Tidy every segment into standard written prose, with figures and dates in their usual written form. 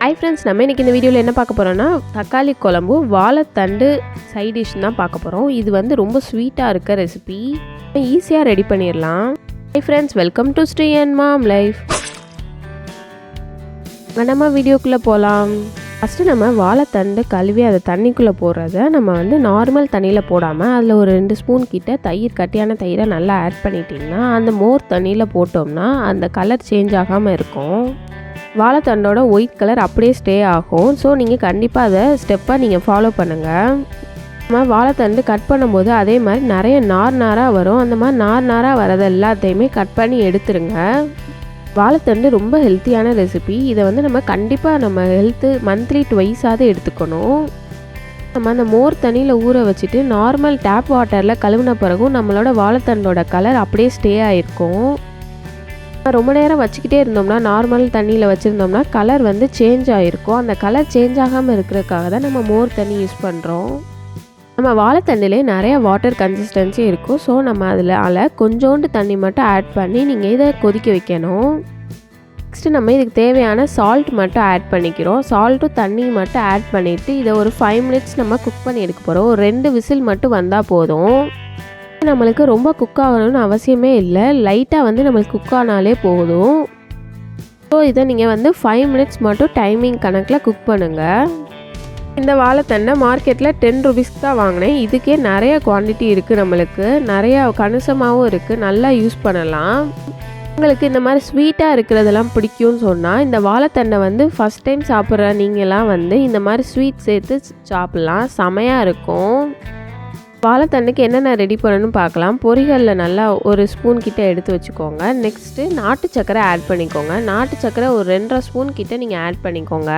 Hi friends, நம்ம இன்றைக்கி இந்த வீடியோவில் என்ன பார்க்க போகிறோன்னா தக்காளி குழம்பு வாழைத்தண்டு சைட் டிஷ் தான் பார்க்க போகிறோம். இது வந்து ரொம்ப ஸ்வீட்டாக இருக்க ரெசிபி, ஈஸியாக ரெடி பண்ணிடலாம். Hi friends, welcome to Sri and mom life. நம்ம வீடியோக்குள்ளே போகலாம். ஃபஸ்ட்டு நம்ம வாழைத்தண்டு கழுவி அதை தண்ணிக்குள்ளே போடுறத நம்ம வந்து நார்மல் தண்ணியில் போடாமல் அதில் ஒரு 2 ஸ்பூன் கிட்ட தயிர், கட்டியான தயிரை நல்லா ஆட் பண்ணிட்டிங்கன்னா அந்த மோர் தண்ணியில் போட்டோம்னா அந்த கலர் சேஞ்ச் ஆகாமல் இருக்கும். வாழைத்தண்டோட ஒயிட் கலர் அப்படியே ஸ்டே ஆகும். ஸோ நீங்கள் கண்டிப்பாக அதை ஸ்டெப்பாக நீங்கள் ஃபாலோ பண்ணுங்கள். நம்ம வாழைத்தண்டு கட் பண்ணும்போது அதே மாதிரி நிறைய நாராக வரும். அந்த மாதிரி நாராக வரது எல்லாத்தையுமே கட் பண்ணி எடுத்துருங்க. வாழைத்தண்டு ரொம்ப ஹெல்த்தியான ரெசிபி. இதை வந்து நம்ம கண்டிப்பாக நம்ம ஹெல்த்து மந்த்லி 2 எடுத்துக்கணும். நம்ம அந்த மோர் தண்ணியில் ஊற வச்சுட்டு நார்மல் டேப் வாட்டரில் கழுவின பிறகும் நம்மளோட வாழைத்தண்டோட கலர் அப்படியே ஸ்டே ஆகிருக்கும். ரொம்ப நேரம் வச்சுக்கிட்டே இருந்தோம்னா, நார்மல் தண்ணியில் வச்சுருந்தோம்னா கலர் வந்து சேஞ்ச் ஆகிருக்கும். அந்த கலர் சேஞ்ச் ஆகாமல் இருக்கிறதுக்காக தான் நம்ம மோர் தண்ணி யூஸ் பண்ணுறோம். நம்ம வாழைத்தண்டிலே நிறைய வாட்டர் கன்சிஸ்டன்சி இருக்கும். ஸோ நம்ம அதில் கொஞ்சோண்டு தண்ணி மட்டும் ஆட் பண்ணி நீங்கள் இதை கொதிக்க வைக்கணும். நெக்ஸ்ட்டு நம்ம இதுக்கு தேவையான சால்ட் மட்டும் ஆட் பண்ணிக்கிறோம். சால்ட்டும் தண்ணி மட்டும் ஆட் பண்ணிவிட்டு இதை ஒரு 5 மினிட்ஸ் நம்ம குக் பண்ணி எடுக்க போகிறோம். ஒரு 2 விசில் மட்டும் வந்தால் போதும். நம்மளுக்கு ரொம்ப குக் ஆகணும்னு அவசியமே இல்லை. லைட்டாக வந்து நம்மளுக்கு குக் ஆனாலே போதும். ஸோ இதை நீங்கள் வந்து 5 மினிட்ஸ் மட்டும் டைமிங் கணக்கில் குக் பண்ணுங்கள். இந்த வாழைத்தண்டை மார்க்கெட்டில் 10 ரூபீஸ்க்கு தான் வாங்கினேன். இதுக்கே நிறைய குவான்டிட்டி இருக்குது, நம்மளுக்கு நிறையா கணிசமாகவும் இருக்குது, நல்லா யூஸ் பண்ணலாம். உங்களுக்கு இந்த மாதிரி ஸ்வீட்டாக இருக்கிறதெல்லாம் பிடிக்கும்னு சொன்னால் இந்த வாழைத்தண்டை வந்து ஃபஸ்ட் டைம் சாப்பிட்ற நீங்களாம் வந்து இந்த மாதிரி ஸ்வீட் சேர்த்து சாப்பிட்லாம், செமையாக இருக்கும். வாழைத்தண்டுக்கு என்னென்ன ரெடி பண்ணணும்னு பார்க்கலாம். பொரிகளில் நல்லா ஒரு ஸ்பூன் கிட்ட எடுத்து வச்சுக்கோங்க. நெக்ஸ்ட்டு நாட்டு சக்கரை ஆட் பண்ணிக்கோங்க. நாட்டு சக்கரை ஒரு 2.5 ஸ்பூன் கிட்ட நீங்கள் ஆட் பண்ணிக்கோங்க.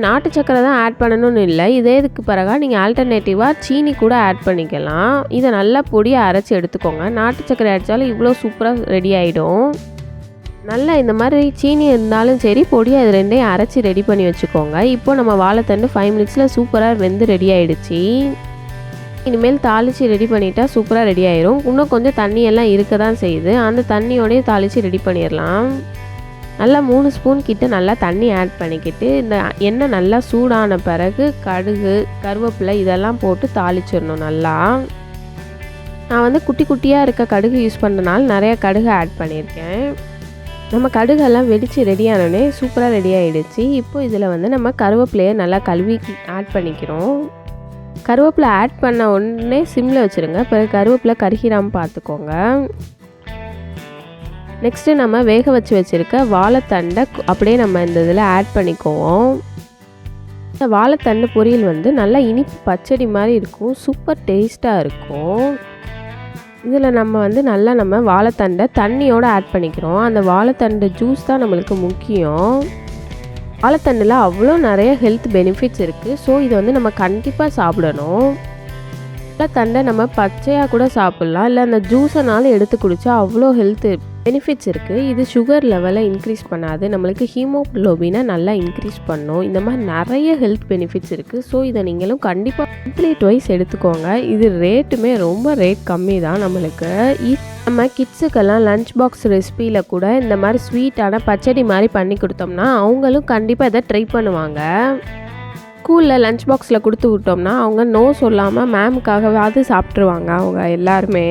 நாட்டு சக்கரை தான் ஆட் பண்ணணும்னு இல்லை, இதே இதுக்கு பிறகு நீங்கள் ஆல்டர்னேட்டிவாக சீனி கூட ஆட் பண்ணிக்கலாம். இதை நல்லா பொடியாக அரைச்சி எடுத்துக்கோங்க. நாட்டு சக்கரை அடித்தாலும் இவ்வளோ சூப்பராக ரெடி ஆகிடும். நல்லா இந்த மாதிரி சீனி இருந்தாலும் சரி, பொடியாக இது ரெண்டையும் அரைச்சி ரெடி பண்ணி வச்சுக்கோங்க. இப்போது நம்ம வாழைத்தண்டு 5 மினிட்ஸில் சூப்பராக வெந்து ரெடி ஆகிடுச்சு. இனிமேல் தாளித்து ரெடி பண்ணிட்டா சூப்பராக ரெடி ஆயிரும். இன்னும் கொஞ்சம் தண்ணியெல்லாம் இருக்க தான் செய்யுது. அந்த தண்ணியோடய தாளித்து ரெடி பண்ணிடலாம். நல்லா 3 ஸ்பூன் கிட்ட நல்லா தண்ணி ஆட் பண்ணிக்கிட்டு இந்த எண்ணெய் நல்லா சூடான பிறகு கடுகு, கருவேப்பிலை இதெல்லாம் போட்டு தாளிச்சிடணும். நல்லா நான் வந்து குட்டி குட்டியாக இருக்க கடுகு யூஸ் பண்ணுறதுனால நிறையா கடுகு ஆட் பண்ணியிருக்கேன். நம்ம கடுகெல்லாம் வெடித்து ரெடி ஆனோடனே சூப்பராக ரெடி ஆகிடுச்சு. இப்போது இதில் வந்து நம்ம கருவேப்பிலையை நல்லா கழுவி ஆட் பண்ணிக்கிறோம். கருவேப்பிலை ஆட் பண்ண உடனே சிம்மில் வச்சுருங்க. பிறகு கருவேப்பிலை கருகிராமல் பார்த்துக்கோங்க. நெக்ஸ்ட்டு நம்ம வேக வச்சுருக்க வாழைத்தண்டை அப்படியே நம்ம இந்த இதில் ஆட் பண்ணிக்குவோம். இந்த வாழைத்தண்டு பொரியல் வந்து நல்லா இனிப்பு பச்சடி மாதிரி இருக்கும், சூப்பர் டேஸ்ட்டாக இருக்கும். இதில் நம்ம வந்து நல்லா நம்ம வாழைத்தண்டை தண்ணியோடு ஆட் பண்ணிக்கிறோம். அந்த வாழைத்தண்டு ஜூஸ் தான் நம்மளுக்கு முக்கியம். வாழைத்தண்டில் அவ்வளோ நிறைய ஹெல்த் பெனிஃபிட்ஸ் இருக்குது. ஸோ இதை வந்து நம்ம கண்டிப்பாக சாப்பிடணும். வாழைத்தண்டை நம்ம பச்சையாக கூட சாப்பிட்லாம், இல்லை அந்த ஜூஸனாலும் எடுத்து குடித்தா அவ்வளோ ஹெல்த் பெனிஃபிட்ஸ் இருக்குது. இது சுகர் லெவலை இன்க்ரீஸ் பண்ணாது, நம்மளுக்கு ஹீமோக்ளோபினை நல்லா இன்க்ரீஸ் பண்ணும். இந்த மாதிரி நிறைய ஹெல்த் பெனிஃபிட்ஸ் இருக்குது. ஸோ இதை நீங்களும் கண்டிப்பாக மந்த்லி 2 எடுத்துக்கோங்க. இது ரேட்டுமே ரொம்ப ரேட் கம்மி தான். நம்மளுக்கு நம்ம கிட்ஸுக்கெல்லாம் லஞ்ச் பாக்ஸ் ரெசிபியில் கூட இந்த மாதிரி ஸ்வீட்டான பச்சடி மாதிரி பண்ணி கொடுத்தோம்னா அவங்களும் கண்டிப்பாக இதை ட்ரை பண்ணுவாங்க. ஸ்கூலில் லஞ்ச் பாக்ஸில் கொடுத்து விட்டோம்னா அவங்க நோ சொல்லாமல் மேமுக்காகவாது சாப்பிட்ருவாங்க அவங்க எல்லாருமே.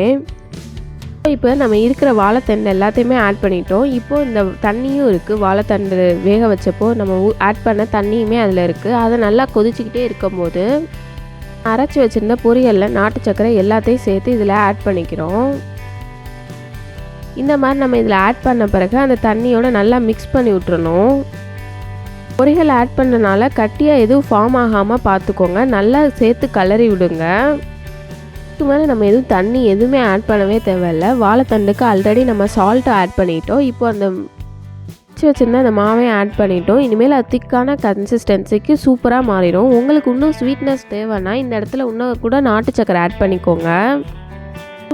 இப்போ நம்ம இருக்கிற வாழைத்தண்டு எல்லாத்தையுமே ஆட் பண்ணிட்டோம். இப்போது இந்த தண்ணியும் இருக்குது, வாழைத்தண்டு வேக வச்சப்போ நம்ம ஆட் பண்ண தண்ணியுமே அதில் இருக்குது. அதை நல்லா கொதிச்சிக்கிட்டே இருக்கும்போது அரைச்சி வச்சுருந்த பொரியலில் நாட்டு சக்கரை எல்லாத்தையும் சேர்த்து இதில் ஆட் பண்ணிக்கிறோம். இந்த மாதிரி நம்ம இதில் ஆட் பண்ண பிறகு அந்த தண்ணியோடு நல்லா மிக்ஸ் பண்ணி விட்டுறணும். பொரியல் ஆட் பண்ணனால கட்டியாக எதுவும் ஃபார்ம் ஆகாமல் பார்த்துக்கோங்க. நல்லா சேர்த்து கலரி விடுங்க. இதுக்கு மேலே நம்ம எதுவும் தண்ணி எதுவுமே ஆட் பண்ணவே தேவையில்லை. வாழைத்தண்டுக்கு ஆல்ரெடி நம்ம சால்ட்டை ஆட் பண்ணிட்டோம். இப்போ அந்த வச்சுருந்தா அந்த மாவையும் ஆட் பண்ணிட்டோம். இனிமேல் அது திக்கான கன்சிஸ்டன்சிக்கு சூப்பராக மாறிடும். உங்களுக்கு இன்னும் ஸ்வீட்னஸ் தேவைன்னா இந்த இடத்துல இன்னும் கூட நாட்டு சக்கரை ஆட் பண்ணிக்கோங்க.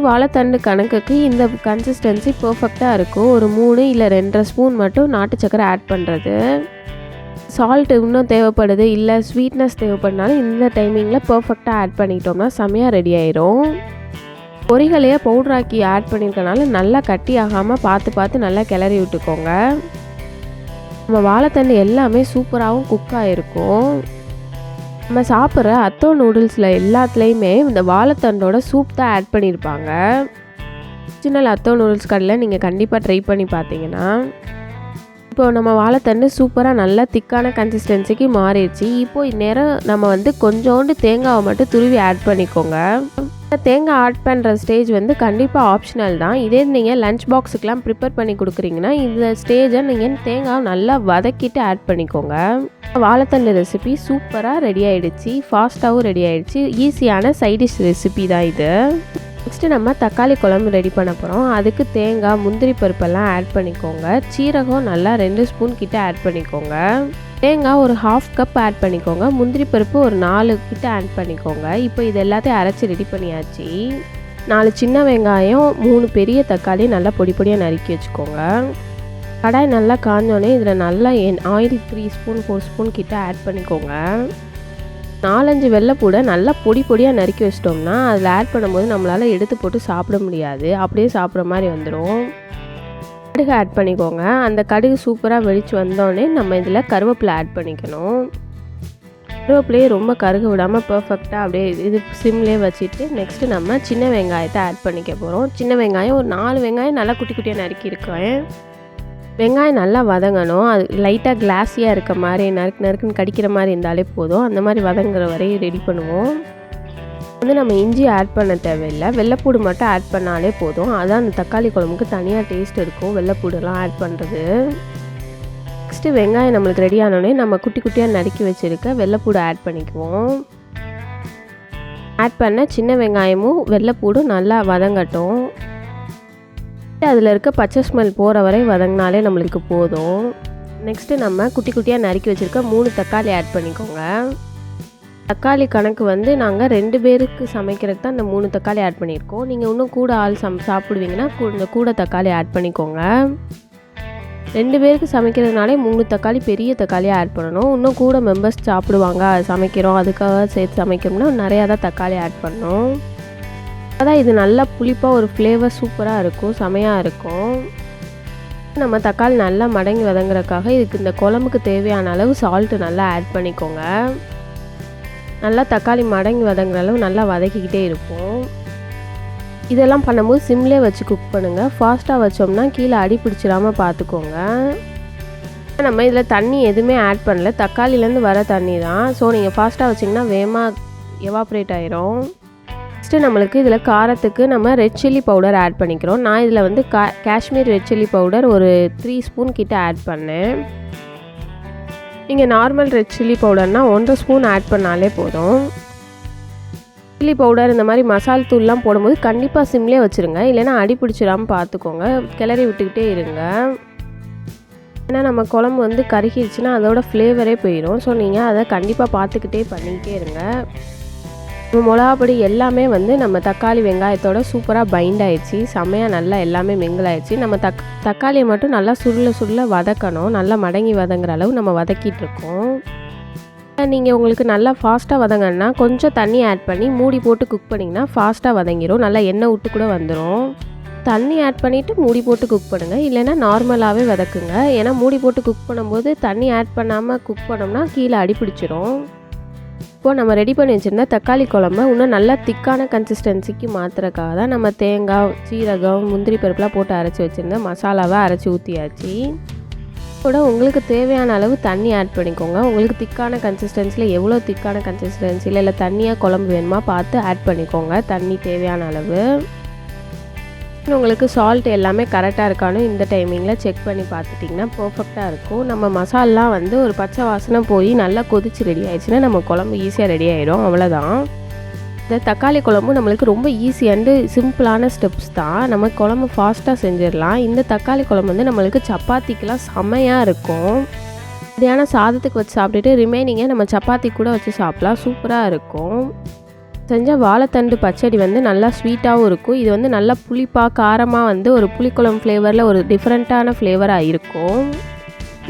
வாழைத்தண்டு கணக்குக்கு இந்த கன்சிஸ்டன்சி பர்ஃபெக்டாக இருக்கும். ஒரு 3 இல்லை 2.5 ஸ்பூன் மட்டும் நாட்டு சக்கரை ஆட் பண்ணுறது. சால்ட் இன்னும் தேவைப்படுது, இல்லை ஸ்வீட்னஸ் தேவைப்படுனாலும் இந்த டைமிங்கில் பர்ஃபெக்டாக ஆட் பண்ணிட்டோம்னா செமையாக ரெடி ஆயிரும். பொரிகளையே பவுட்ராக்கி ஆட் பண்ணியிருக்கனால நல்லா கட்டி ஆகாமல் பார்த்து நல்லா கிளறி விட்டுக்கோங்க. நம்ம வாழைத்தண்டு எல்லாமே சூப்பராகவும் குக் ஆகிருக்கும். நம்ம சாப்பிட்ற அத்தோ நூடுல்ஸில் எல்லாத்துலேயுமே இந்த வாழைத்தண்டோட சூப் தான் ஆட் பண்ணியிருப்பாங்க. ஒரிஜினல் அத்தோ நூடுல்ஸ் கடையில் நீங்கள் கண்டிப்பாக ட்ரை பண்ணி பார்த்தீங்கன்னா. இப்போ நம்ம வாழைத்தண்டு சூப்பராக நல்லா திக்கான கன்சிஸ்டன்சிக்கு மாறிடுச்சு. இப்போது இந்நேரம் நம்ம வந்து கொஞ்சோண்டு தேங்காவை மட்டும் துருவி ஆட் பண்ணிக்கோங்க. தேங்காய் ஆட் பண்ணுற ஸ்டேஜ் வந்து கண்டிப்பாக ஆப்ஷனல் தான். இதே நீங்கள் லஞ்ச் பாக்ஸுக்கெலாம் ப்ரிப்பேர் பண்ணி கொடுக்குறீங்கன்னா இந்த ஸ்டேஜை நீங்கள் தேங்காவை நல்லா வதக்கிட்டு ஆட் பண்ணிக்கோங்க. வாழைத்தண்டு ரெசிபி சூப்பராக ரெடி ஆகிடுச்சு. ஃபாஸ்ட்டாகவும் ரெடி ஆகிடுச்சு. ஈஸியான சைடிஷ் ரெசிபி தான் இது. நெக்ஸ்ட்டு நம்ம தக்காளி குழம்பு ரெடி பண்ண போகிறோம். அதுக்கு தேங்காய், முந்திரி பருப்பெல்லாம் ஆட் பண்ணிக்கோங்க. சீரகம் நல்லா 2 ஸ்பூன் கிட்ட ஆட் பண்ணிக்கோங்க. தேங்காய் ஒரு 1/2 கப் ஆட் பண்ணிக்கோங்க. முந்திரி பருப்பு ஒரு 4 கிட்ட ஆட் பண்ணிக்கோங்க. இப்போ இது எல்லாத்தையும் அரைச்சி ரெடி பண்ணியாச்சு. 4 சின்ன வெங்காயம், 3 பெரிய தக்காளி நல்லா பொடி பொடியாக நறுக்கி வச்சுக்கோங்க. கடாய் நல்லா காஞ்சோடனே இதில் நல்லா ஆயில் 3 ஸ்பூன் 4 ஸ்பூன் கிட்ட ஆட் பண்ணிக்கோங்க. 4-5 வெள்ளைப்பூடை நல்லா பொடி பொடியாக நறுக்கி வச்சிட்டோம்னா அதில் ஆட் பண்ணும்போது நம்மளால் எடுத்து போட்டு சாப்பிட முடியாது. அப்படியே சாப்பிட்ற மாதிரி வந்துடும். கடுகு ஆட் பண்ணிக்கோங்க. அந்த கடுகு சூப்பராக வெடித்து வந்தோடனே நம்ம இதில் கருவேப்பிலை ஆட் பண்ணிக்கணும். கருவேப்பிலையே ரொம்ப கருக விடாமல் பர்ஃபெக்டாக அப்படியே இது சிம்லேயே வச்சுட்டு நெக்ஸ்ட்டு நம்ம சின்ன வெங்காயத்தை ஆட் பண்ணிக்க போகிறோம். சின்ன வெங்காயம் ஒரு 4 வெங்காயம் நல்லா குட்டி குட்டியாக நறுக்கியிருக்கேன். வெங்காயம் நல்லா வதங்கணும். அது லைட்டாக கிளாஸியாக இருக்க மாதிரி நறுக்குன்னு கடிக்கிற மாதிரி இருந்தாலே போதும். அந்த மாதிரி வதங்குற வரையும் ரெடி பண்ணுவோம். வந்து நம்ம இஞ்சி ஆட் பண்ண தேவையில்லை. வெள்ளைப்பூடு மட்டும் ஆட் பண்ணாலே போதும். அதான் அந்த தக்காளி குழம்புக்கு தனியாக டேஸ்ட் இருக்கும் வெள்ளைப்பூடெல்லாம் ஆட் பண்ணுறது. நெக்ஸ்ட்டு வெங்காயம் நம்மளுக்கு ரெடி ஆனோடனே நம்ம குட்டி குட்டியாக நறுக்கி வச்சுருக்க வெள்ளைப்பூடு ஆட் பண்ணிக்குவோம். ஆட் பண்ண சின்ன வெங்காயமும் வெள்ளைப்பூடும் நல்லா வதங்கட்டும். அதில் இருக்க பச்சை ஸ்மெல் போகிற வரை வதங்கினாலே நம்மளுக்கு போதும். நெக்ஸ்ட்டு நம்ம குட்டி குட்டியாக நறுக்கி வச்சுருக்க 3 தக்காளி ஆட் பண்ணிக்கோங்க. தக்காளி கணக்கு வந்து நாங்கள் 2 பேருக்கு சமைக்கிறதுக்கு தான் இந்த 3 தக்காளி ஆட் பண்ணியிருக்கோம். நீங்கள் இன்னும் கூட ஆள் சாப்பிடுவீங்கன்னா கொஞ்சம் கூட தக்காளி ஆட் பண்ணிக்கோங்க. 2 பேருக்கு சமைக்கிறதுனாலே 3 தக்காளி பெரிய தக்காளியாக ஆட் பண்ணணும். இன்னும் கூட மெம்பர்ஸ் சாப்பிடுவாங்க, சமைக்கிறோம் அதுக்காக சேர்த்து சமைக்கிறோம்னா நிறையா தான் தக்காளி ஆட் பண்ணணும். அதான் இது நல்லா புளிப்பாக ஒரு ஃப்ளேவர் சூப்பராக இருக்கும், செமையாக இருக்கும். நம்ம தக்காளி நல்லா மடங்கி வதங்குறதுக்காக இதுக்கு இந்த குழம்புக்கு தேவையான அளவு சால்ட்டு நல்லா ஆட் பண்ணிக்கோங்க. நல்லா தக்காளி மடங்கி வதங்குற அளவு நல்லா வதக்கிக்கிட்டே இருக்கும். இதெல்லாம் பண்ணும்போது சிம்லேயே வச்சு குக் பண்ணுங்கள். ஃபாஸ்ட்டாக வச்சோம்னா கீழே அடி பிடிச்சிடாமல் பார்த்துக்கோங்க. நம்ம இதில் தண்ணி எதுவுமே ஆட் பண்ணல, தக்காளிலேருந்து வர தண்ணி தான். ஸோ நீங்கள் ஃபாஸ்ட்டாக வச்சிங்கன்னா வேகமாக எவாப்ரேட் ஆயிரும். நெக்ஸ்ட்டு நம்மளுக்கு இதில் காரத்துக்கு நம்ம ரெட் சில்லி பவுடர் ஆட் பண்ணிக்கிறோம். நான் இதில் வந்து காஷ்மீர் ரெட் சில்லி பவுடர் ஒரு 3 ஸ்பூன் கிட்ட ஆட் பண்ணேன். நீங்கள் நார்மல் ரெட் சில்லி பவுடர்னால் 1.5 ஸ்பூன் ஆட் பண்ணாலே போதும். சில்லி பவுடர் இந்த மாதிரி மசால் தூள்லாம் போடும்போது கண்டிப்பாக சிம்லேயே வச்சுருங்க. இல்லைன்னா அடி பிடிச்சிடாமல் பார்த்துக்கோங்க. கிளறி விட்டுக்கிட்டே இருங்க. ஏன்னா நம்ம குழம்பு வந்து கருகிடுச்சுன்னா அதோட ஃப்ளேவரே போயிடும். ஸோ நீங்கள் அதை கண்டிப்பாக பார்த்துக்கிட்டே பண்ணிக்கிட்டே இருங்க. மிளகாப்பொடி எல்லாமே வந்து நம்ம தக்காளி வெங்காயத்தோட சூப்பராக பைண்ட் ஆயிடுச்சு. செம்மையாக நல்லா எல்லாமே மிங்கிள் ஆயிடுச்சு. நம்ம தக்காளியை மட்டும் நல்லா சுருள வதக்கணும். நல்லா மடங்கி வதங்குற அளவு நம்ம வதக்கிட்டுருக்கோம். நீங்கள் உங்களுக்கு நல்லா ஃபாஸ்ட்டாக வதங்கன்னா கொஞ்சம் தண்ணி ஆட் பண்ணி மூடி போட்டு குக் பண்ணிங்கன்னா ஃபாஸ்ட்டாக வதங்கிடும். நல்லா எண்ணெய் விட்டு கூட வந்துடும். தண்ணி ஆட் பண்ணிவிட்டு மூடி போட்டு குக் பண்ணுங்கள். இல்லைன்னா நார்மலாகவே வதக்குங்க. ஏன்னா மூடி போட்டு குக் பண்ணும்போது தண்ணி ஆட் பண்ணாமல் குக் பண்ணோம்னா கீழே அடி பிடிச்சிரும். இப்போது நம்ம ரெடி பண்ணி வச்சுருந்த தக்காளி குழம்பு இன்னும் நல்லா திக்கான கன்சிஸ்டன்சிக்கு மாற்றுறதுக்காக தான் நம்ம தேங்காய், சீரகம், முந்திரி பருப்புலாம் போட்டு அரைச்சி வச்சுருந்த மசாலாவை அரைச்சி ஊற்றியாச்சு. கூட உங்களுக்கு தேவையான அளவு தண்ணி ஆட் பண்ணிக்கோங்க. உங்களுக்கு திக்கான கன்சிஸ்டன்சியில் எவ்வளோ திக்கான கன்சிஸ்டன்சியில் இல்லை தண்ணியாக குழம்பு வேணுமா பார்த்து ஆட் பண்ணிக்கோங்க. தண்ணி தேவையான அளவு. உங்களுக்கு சால்ட் எல்லாமே கரெக்டாக இருக்கானு இந்த டைமிங்கில் செக் பண்ணி பார்த்துட்டிங்கன்னா பர்ஃபெக்டாக இருக்கும். நம்ம மசாலாம் வந்து ஒரு பச்சை வாசனை போய் நல்லா கொதிச்சு ரெடி ஆயிடுச்சுன்னா நம்ம குழம்பு ஈஸியாக ரெடி ஆகிடும். அவ்வளோதான். இந்த தக்காளி குழம்பு நம்மளுக்கு ரொம்ப ஈஸி அண்டு சிம்பிளான ஸ்டெப்ஸ் தான். நம்ம குழம்பு ஃபாஸ்ட்டாக செஞ்சிடலாம். இந்த தக்காளி குழம்பு வந்து நம்மளுக்கு சப்பாத்திக்கெலாம் செம்மையாக இருக்கும். மதியானம் சாதத்துக்கு வச்சு சாப்பிட்டுட்டு ரிமைனிங்கை நம்ம சப்பாத்தி கூட வச்சு சாப்பிட்லாம். சூப்பராக இருக்கும். செஞ்ச வாழைத்தண்டு பச்சடி வந்து நல்லா ஸ்வீட்டாகவும் இருக்கும். இது வந்து நல்லா புளிப்பாக காரமாக வந்து ஒரு புளிக்குழம்பு ஃப்ளேவரில் ஒரு டிஃப்ரெண்ட்டான ஃப்ளேவராக இருக்கும்.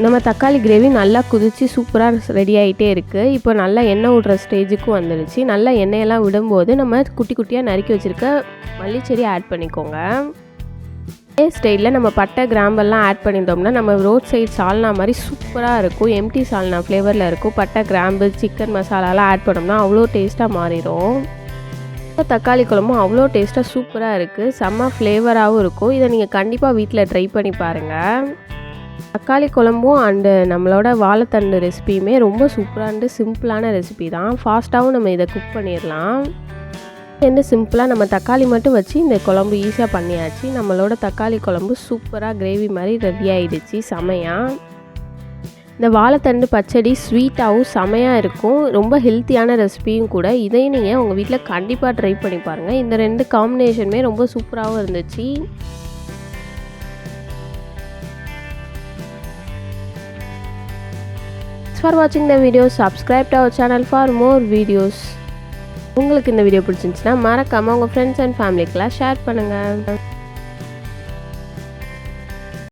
நம்ம தக்காளி கிரேவி நல்லா குதித்து சூப்பராக ரெடி ஆகிட்டே இருக்குது. இப்போ நல்லா எண்ணெய் விடுற ஸ்டேஜுக்கும் வந்துடுச்சு. நல்லா எண்ணெயெல்லாம் விடும்போது நம்ம குட்டி குட்டியாக நறுக்கி வச்சுருக்க மல்லிச்செடி ஆட் பண்ணிக்கோங்க. இதே ஸ்டைலில் நம்ம பட்டை கிராம்பெல்லாம் ஆட் பண்ணியிருந்தோம்னா நம்ம ரோட் சைட் சால்னா மாதிரி சூப்பராக இருக்கும். எம்டி சால்னா ஃப்ளேவரில் இருக்கும். பட்டை கிராம்பு சிக்கன் மசாலாலாம் ஆட் பண்ணோம்னா அவ்வளோ டேஸ்ட்டாக மாறிடும். தக்காளி குழம்பும் அவ்வளோ டேஸ்ட்டாக சூப்பராக இருக்குது. செம்ம ஃப்ளேவராகவும் இருக்கும். இதை நீங்கள் கண்டிப்பாக வீட்டில் ட்ரை பண்ணி பாருங்கள். தக்காளி குழம்பும் அண்டு நம்மளோட வாழைத்தண்டு ரெசிபியுமே ரொம்ப சூப்பரான சிம்பிளான ரெசிபி தான். ஃபாஸ்ட்டாகவும் நம்ம இதை குக் பண்ணிடலாம். சிம்பிளாக நம்ம தக்காளி மட்டும் வச்சு இந்த குழம்பு ஈஸியாக பண்ணியாச்சு. நம்மளோட தக்காளி குழம்பு சூப்பராக கிரேவி மாதிரி ரெடி ஆகிடுச்சு செமையாக. இந்த வாழைத்தண்டு பச்சடி ஸ்வீட்டாகவும் செமையாக இருக்கும். ரொம்ப ஹெல்த்தியான ரெசிபியும் கூட. இதையும் நீங்கள் உங்கள் வீட்டில் கண்டிப்பாக ட்ரை பண்ணி பாருங்கள். இந்த 2 காம்பினேஷனுமே ரொம்ப சூப்பராகவும் இருந்துச்சு. Thanks for watching the video. Subscribe to our channel for more videos. உங்களுக்கு இந்த வீடியோ பிடிச்சிருந்துச்சுன்னா மறக்காமல் உங்கள் ஃப்ரெண்ட்ஸ் அண்ட் ஃபேமிலிக்கெலாம் ஷேர் பண்ணுங்கள்.